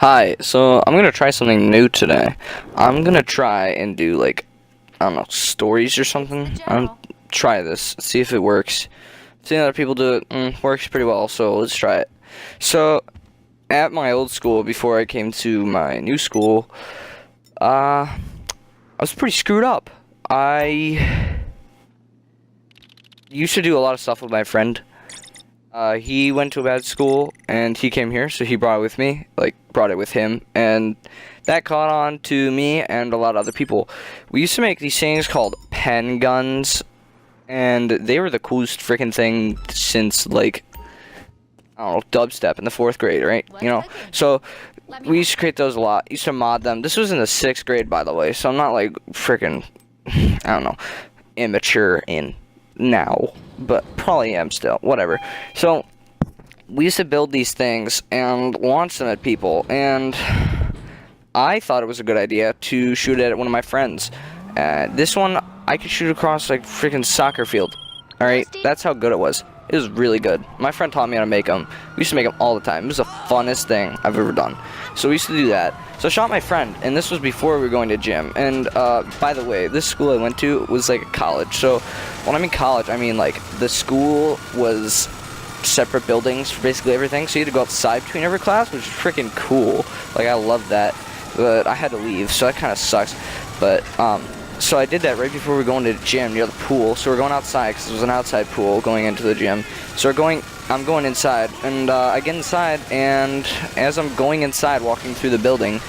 Hi, so I'm gonna try something new today. I'm gonna try and do like, I don't know, stories or something. Try this, see if it works. Seeing other people do it, works pretty well, so let's try it. So, at my old school, before I came to my new school, I was pretty screwed up. I used to do a lot of stuff with my friend. He went to a bad school, and he came here, so he brought it with me, brought it with him, and that caught on to me and a lot of other people. We used to make these things called pen guns, and they were the coolest freaking thing since, I don't know, dubstep in the 4th grade, right? So we used to create those a lot, used to mod them. This was in the 6th grade, by the way, so I'm not, freaking, I don't know, immature in now, but probably am still, whatever. So we used to build these things and launch them at people, and I thought it was a good idea to shoot it at one of my friends. This one I could shoot across freaking soccer field. Alright, that's how good it was. It was really good. My friend taught me how to make them. We used to make them all the time. It was the funnest thing I've ever done. So we used to do that. So I shot my friend, and this was before we were going to gym. And by the way, this school I went to was like a college. So when I mean college, I mean the school was separate buildings for basically everything. So you had to go outside between every class, which is freaking cool. I loved that. But I had to leave, so that kind of sucks. But so I did that right before we were going to the gym near the pool. So we're going outside because it was an outside pool going into the gym. So I'm going inside, and I get inside, and as I'm going inside, walking through the building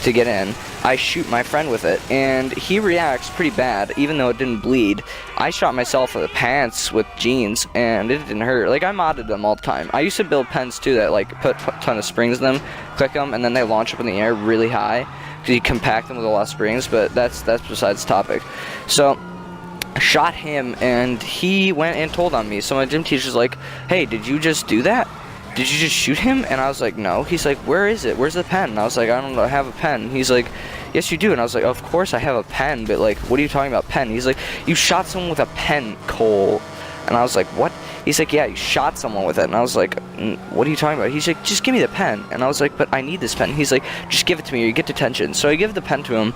to get in, I shoot my friend with it, and he reacts pretty bad, even though it didn't bleed. I shot myself in the pants with jeans, and it didn't hurt. I modded them all the time. I used to build pens too that put a ton of springs in them, click them, and then they launch up in the air really high. Because you compact them with a lot of springs, but that's besides the topic. So I shot him, and he went and told on me. So my gym teacher's like, "Hey, did you just do that? Did you just shoot him?" And I was like, "No." He's like, "Where is it? Where's the pen?" And I was like, "I don't know, I have a pen." He's like, "Yes, you do." And I was like, "Of course I have a pen, but what are you talking about pen?" He's like, "You shot someone with a pen, Cole." And I was like, "What?" He's like, "Yeah, you shot someone with it." And I was like, "What are you talking about?" He's like, "Just give me the pen." And I was like, "But I need this pen." He's like, "Just give it to me or you get detention." So I give the pen to him.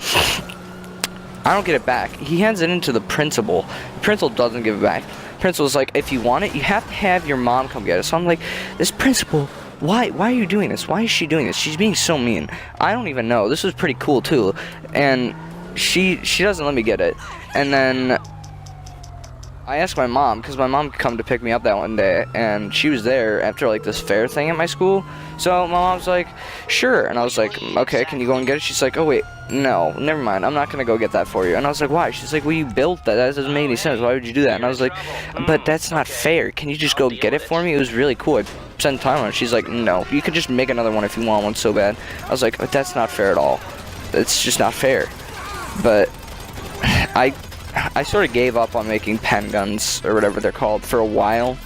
I don't get it back. He hands it into the principal. The principal doesn't give it back. The principal's like, "If you want it, you have to have your mom come get it." So I'm like, "This principal, why are you doing this? Why is she doing this? She's being so mean." I don't even know. This was pretty cool too. And she doesn't let me get it. And then I asked my mom, because my mom could come to pick me up that one day, and she was there after this fair thing at my school. So my mom's like, "Sure." And I was like, "Okay, can you go and get it?" She's like, "Oh wait, no, never mind, I'm not gonna go get that for you." And I was like, "Why?" She's like, "Well, you built that doesn't make any sense, why would you do that?" And I was like, "But that's not fair, can you just go get it for me? It was really cool, I spent time on it." She's like, "No, you could just make another one if you want one so bad." I was like, "But that's not fair at all, it's just not fair." But I sort of gave up on making pen guns, or whatever they're called, for a while.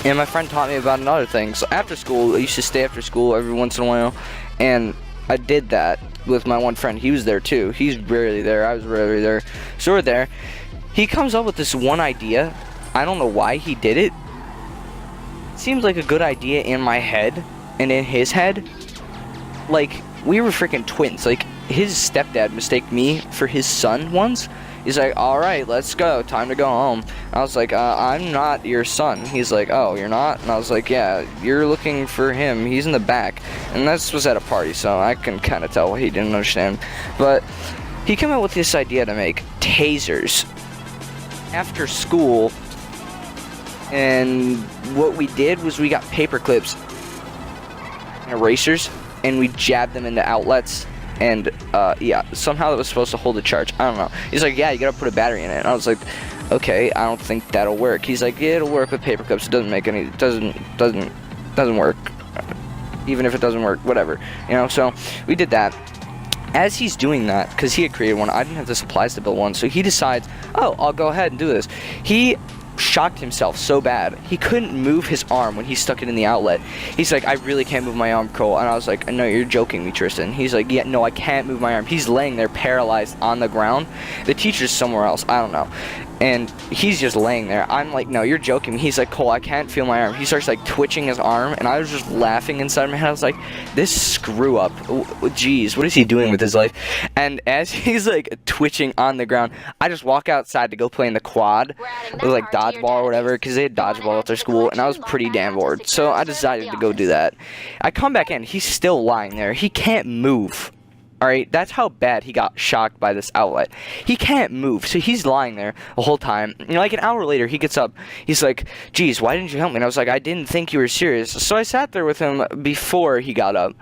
And my friend taught me about another thing. So after school, I used to stay after school every once in a while, and I did that with my one friend. He was there too. He's rarely there. I was rarely there. So we're there. He comes up with this one idea. I don't know why he did it. It seems like a good idea in my head, and in his head. We were freaking twins. His stepdad mistaked me for his son once. He's like, "Alright, let's go, time to go home." I was like, "I'm not your son." He's like, "Oh, you're not?" And I was like, "Yeah, you're looking for him, he's in the back." And this was at a party, so I can kind of tell what he didn't understand. But he came up with this idea to make tasers after school, and what we did was we got paper clips and erasers, and we jabbed them into outlets. And yeah, somehow it was supposed to hold a charge. I don't know. He's like, "Yeah, you gotta put a battery in it." And I was like, "Okay, I don't think that'll work." He's like, "Yeah, it'll work with paper clips. It doesn't work. Even if it doesn't work, whatever." So we did that. As he's doing that, because he had created one, I didn't have the supplies to build one, so he decides, "Oh, I'll go ahead and do this." He shocked himself so bad he couldn't move his arm when he stuck it in the outlet. He's like, "I really can't move my arm, Cole." And I was like, "No, you're joking me, Tristan." He's like, "Yeah, no, I can't move my arm." He's laying there paralyzed on the ground. The teacher's somewhere else, I don't know. and he's just laying there. I'm like, no, you're joking. He's like, Cole, I can't feel my arm. He starts like twitching his arm, and I was just laughing inside my head. I was like, this screw up. Jeez, what is he doing with his life? And as he's like twitching on the ground, I just walk outside to go play in the quad, with like dodgeball or whatever, because they had dodgeball at their school, and I was pretty damn bored. So I decided to go do that. I come back in. He's still lying there. He can't move. Alright, that's how bad he got shocked by this outlet. He can't move, so he's lying there the whole time. You know, like an hour later, he gets up. He's like, geez, why didn't you help me? And I was like, I didn't think you were serious. So I sat there with him before he got up,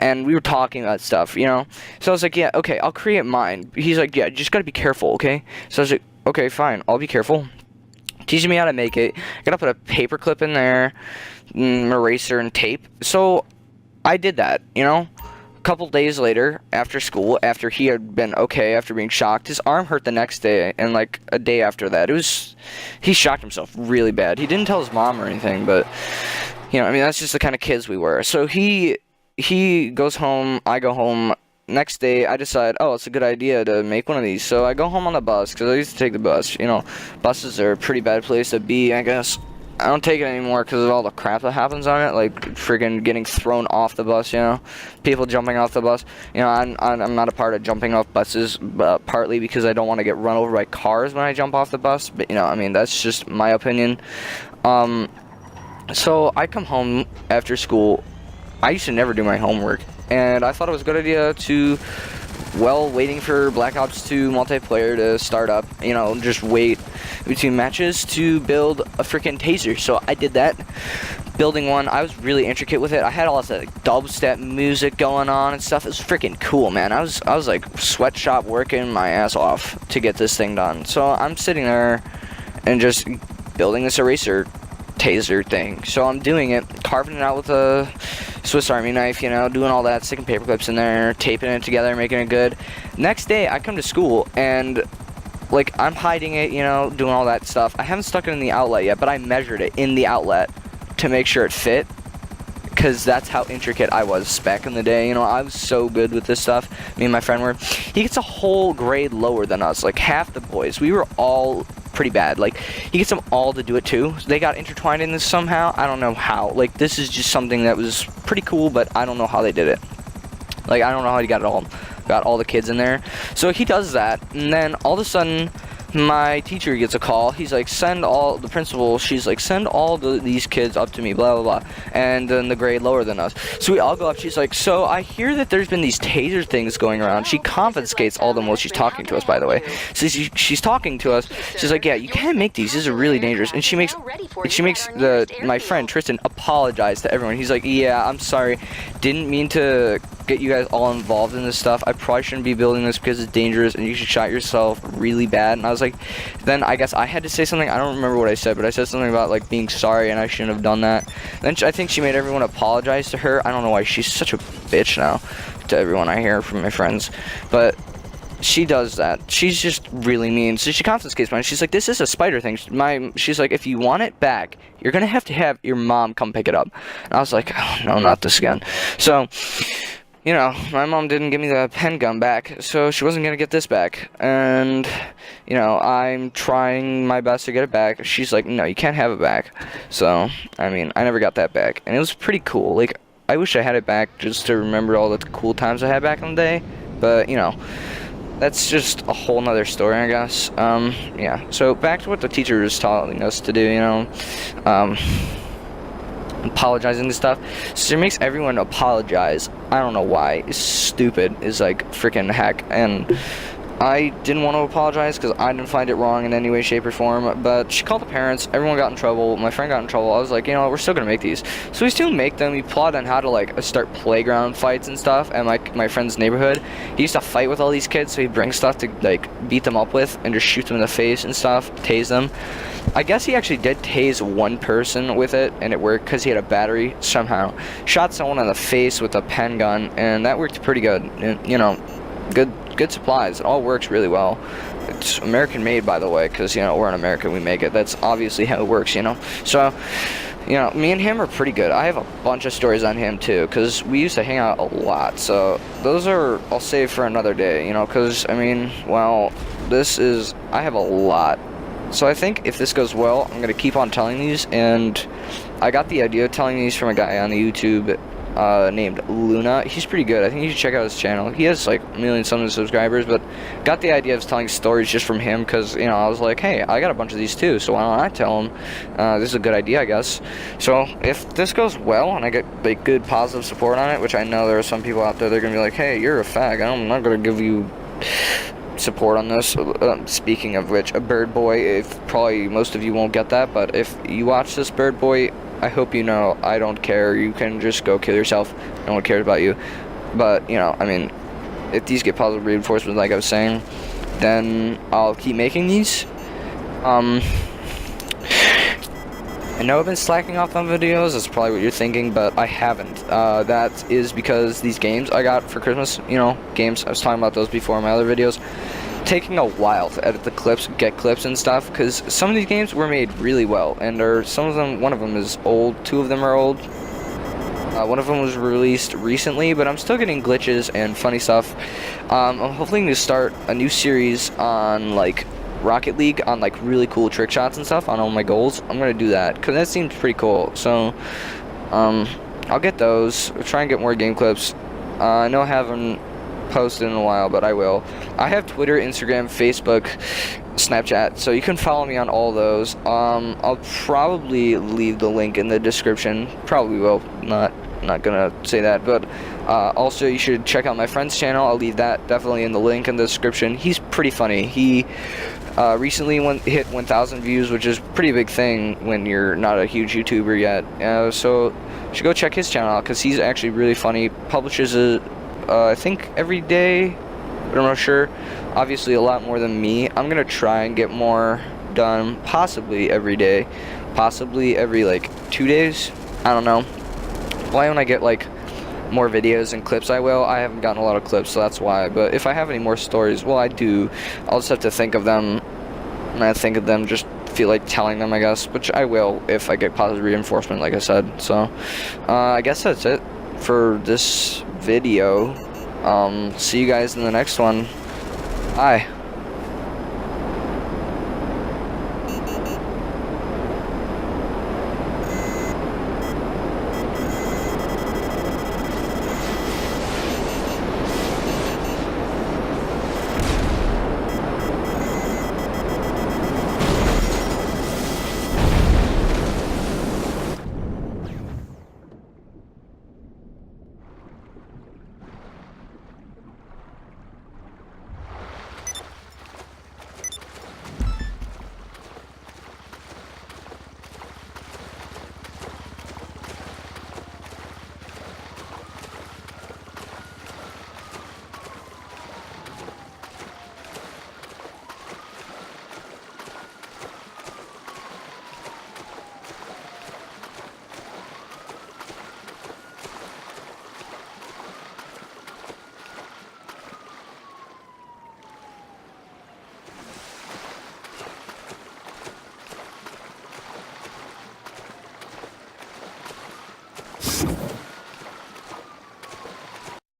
and we were talking about stuff, you know? So I was like, yeah, okay, I'll create mine. He's like, yeah, you just gotta be careful, okay? So I was like, okay, fine, I'll be careful. Teaching me how to make it. I gotta put a paper clip in there, eraser, and tape. So I did that, you know? Couple days later, after school, after he had been okay, after being shocked, his arm hurt the next day, and like a day after that, he shocked himself really bad. He didn't tell his mom or anything, but, you know, I mean, that's just the kind of kids we were. So he goes home, I go home. Next day, I decide, oh, it's a good idea to make one of these. So I go home on the bus, because I used to take the bus. You know, buses are a pretty bad place to be, I guess. I don't take it anymore because of all the crap that happens on it, like friggin' getting thrown off the bus, you know, people jumping off the bus. You know, I'm not a part of jumping off buses, partly because I don't want to get run over by cars when I jump off the bus, but, you know, I mean, that's just my opinion. So I come home after school. I used to never do my homework, and I thought it was a good idea to, well, waiting for Black Ops 2 multiplayer to start up, you know, just wait between matches to build a freaking taser. So I did that, building one. I was really intricate with it. I had all this like dubstep music going on and stuff. It was freaking cool, man. I was like sweatshop working my ass off to get this thing done. So I'm sitting there and just building this eraser taser thing. So I'm doing it, carving it out with a Swiss Army knife, you know, doing all that, sticking paper clips in there, taping it together, making it good. Next day, I come to school, and, like, I'm hiding it, you know, doing all that stuff. I haven't stuck it in the outlet yet, but I measured it in the outlet to make sure it fit, because that's how intricate I was back in the day. You know, I was so good with this stuff. Me and my friend were. He gets a whole grade lower than us, like half the boys. We were all pretty bad. Like, he gets them all to do it too. They got intertwined in this somehow. I don't know how. Like, this is just something that was pretty cool, but I don't know how they did it. Like, I don't know how he got all the kids in there. So he does that, and then all of a sudden, my teacher gets a call. He's like, the principal, she's like, send all these kids up to me, blah, blah, blah. And then the grade lower than us. So we all go up. She's like, so I hear that there's been these taser things going around. She confiscates all of them while she's talking to us, by the way. So she's talking to us. She's like, yeah, you can't make these. These are really dangerous. And she makes my friend Tristan apologize to everyone. He's like, yeah, I'm sorry. Didn't mean to get you guys all involved in this stuff. I probably shouldn't be building this because it's dangerous and you should shot yourself really bad. And I was like, then I guess I had to say something. I don't remember what I said, but I said something about like being sorry and I shouldn't have done that. Then I think she made everyone apologize to her. I don't know why she's such a bitch now to everyone I hear from my friends, but she does that. She's just really mean. So she confiscates mine. She's like, this is a spider thing. She's like, if you want it back, you're gonna have to have your mom come pick it up. And I was like, oh no, not this again. So, you know, my mom didn't give me the pen gun back, so she wasn't gonna get this back. And, you know, I'm trying my best to get it back. She's like, no, you can't have it back. So, I mean, I never got that back. And it was pretty cool. Like, I wish I had it back just to remember all the cool times I had back in the day. But, you know, that's just a whole nother story, I guess. Yeah, so back to what the teacher was telling us to do, you know, apologizing and stuff. So she makes everyone apologize. I don't know why. It's stupid. It's like freaking heck. And I didn't want to apologize because I didn't find it wrong in any way, shape, or form, but she called the parents. Everyone got in trouble. My friend got in trouble. I was like, you know, we're still gonna make these. So we still make them. We plot on how to like start playground fights and stuff. And my friend's neighborhood, he used to fight with all these kids, so he'd bring stuff to like beat them up with and just shoot them in the face and stuff, tase them. I guess he actually did tase one person with it, and it worked because he had a battery somehow. Shot someone in the face with a pen gun, and that worked pretty good. And, you know, good supplies. It all works really well. It's American made, by the way, because, you know, we're in America, we make it. That's obviously how it works, you know. So, you know, me and him are pretty good. I have a bunch of stories on him too, because we used to hang out a lot. So those I'll save for another day, you know, because, I mean, well, I have a lot So I think if this goes well, I'm gonna keep on telling these, and I got the idea of telling these from a guy on the YouTube named Luna. He's pretty good. I think you should check out his channel. He has like a million something subscribers, but got the idea of telling stories just from him because, you know, I was like, hey, I got a bunch of these too, so why don't I tell him? This is a good idea, I guess. So if this goes well and I get like good positive support on it, which I know there are some people out there, they're gonna be like, hey, you're a fag. I'm not gonna give you support on this. Speaking of which, a bird boy, if probably most of you won't get that, but if you watch this, bird boy, I hope you know I don't care. You can just go kill yourself. No one cares about you. But, you know, I mean, if these get positive reinforcement like I was saying, then I'll keep making these. I know I've been slacking off on videos, that's probably what you're thinking, but I haven't. That is because these games I got for Christmas, you know, games, I was talking about those before in my other videos, taking a while to edit the clips, get clips and stuff, because some of these games were made really well, and some of them, one of them is old, two of them are old. One of them was released recently, but I'm still getting glitches and funny stuff. I'm hopefully going to start a new series on, like, Rocket League on like really cool trick shots and stuff on all my goals. I'm gonna do that because that seems pretty cool. So I'll get those. I'll try and get more game clips. I know I haven't posted in a while, but I will. I have Twitter, Instagram, Facebook, Snapchat, so you can follow me on all those. I'll probably leave the link in the description. Probably will. Not gonna say that, but also you should check out my friend's channel. I'll leave that definitely in the link in the description. He's pretty funny. He recently hit 1,000 views, which is a pretty big thing when you're not a huge YouTuber yet. So you should go check his channel out because he's actually really funny. Publishes I think every day, but I'm not sure. Obviously a lot more than me. I'm gonna try and get more done, possibly every day, possibly every like 2 days. I don't know. Why when I get like more videos and clips I will. I haven't gotten a lot of clips, so that's why. But if I have any more stories, well, I do. I'll just have to think of them. And I think of them, just feel like telling them, I guess. Which I will if I get positive reinforcement, like I said. So I guess that's it for this video. See you guys in the next one. Bye. You